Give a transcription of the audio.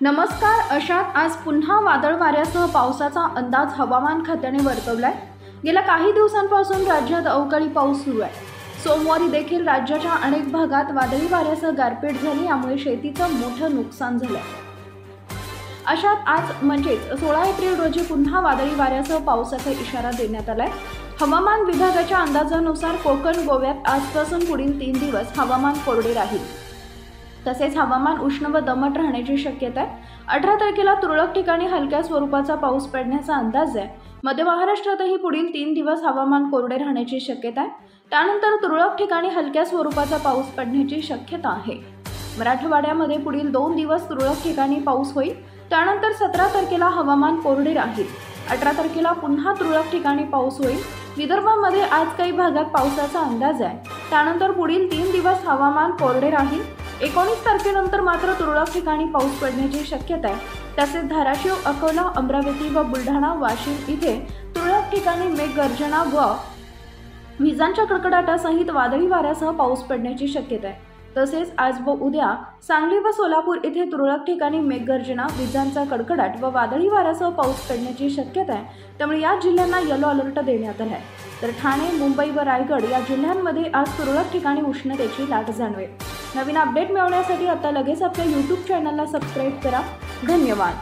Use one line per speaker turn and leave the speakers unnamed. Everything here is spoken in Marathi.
नमस्कार. अशात आज पुन्हा वादळ वाऱ्यासह पावसाचा अंदाज हवामान खात्याने वर्तवलाय. गेल्या काही दिवसांपासून राज्यात अवकाळी पाऊस सुरू आहे. सोमवारी देखील राज्याच्या अनेक भागात वादळी वाऱ्यासह गारपीट झाली, यामुळे शेतीचं मोठं नुकसान झालंय. अशात आज म्हणजेच 16 एप्रिल रोजी पुन्हा वादळी वाऱ्यासह पावसाचा इशारा देण्यात आलाय. हवामान विभागाच्या अंदाजानुसार कोकण गोव्यात आजपासून पुढील 3 दिवस हवामान कोरडे राहील. तसेच हवामान उष्ण व दमट राहण्याची शक्यता आहे. 18 तारखेला तुरळक ठिकाणी हलक्या स्वरूपाचा पाऊस पडण्याचा अंदाज आहे. मध्य महाराष्ट्रातही पुढील 3 दिवस हवामान कोरडे राहण्याची शक्यता आहे. त्यानंतर तुरळक ठिकाणी हलक्या स्वरूपाचा पाऊस पडण्याची शक्यता आहे. मराठवाड्यामध्ये पुढील 2 दिवस तुरळक ठिकाणी पाऊस होईल. त्यानंतर 17 तारखेला हवामान कोरडे राहील. 18 तारखेला पुन्हा तुरळक ठिकाणी पाऊस होईल. विदर्भामध्ये आज काही भागात पावसाचा अंदाज आहे. त्यानंतर पुढील 3 दिवस हवामान कोरडे राहील. 19 तारखेनंतर मात्र तुरळक ठिकाणी पाऊस पडण्याची शक्यता आहे. तसेच धाराशिव, अकोला, अमरावती व बुलढाणा, वाशिम इथे तुरळक ठिकाणी मेघगर्जना व विजांच्या कडकडाटासहित वादळी वाऱ्यासह पाऊस पडण्याची शक्यता आहे. तसेच आज व उद्या सांगली व सोलापूर इथे तुरळक ठिकाणी मेघगर्जना, विजांचा कडकडाट व वादळी वाऱ्यासह पाऊस पडण्याची शक्यता आहे. त्यामुळे या जिल्ह्यांना येलो अलर्ट देण्यात आला आहे. तर ठाणे, मुंबई व रायगड या जिल्ह्यांमध्ये आज तुरळक ठिकाणी उष्णतेची लाट जाणवेल. नवीन अपडेट मिळवण्यासाठी आता लगेच आपल्या YouTube चॅनलला सबस्क्राईब करा. धन्यवाद.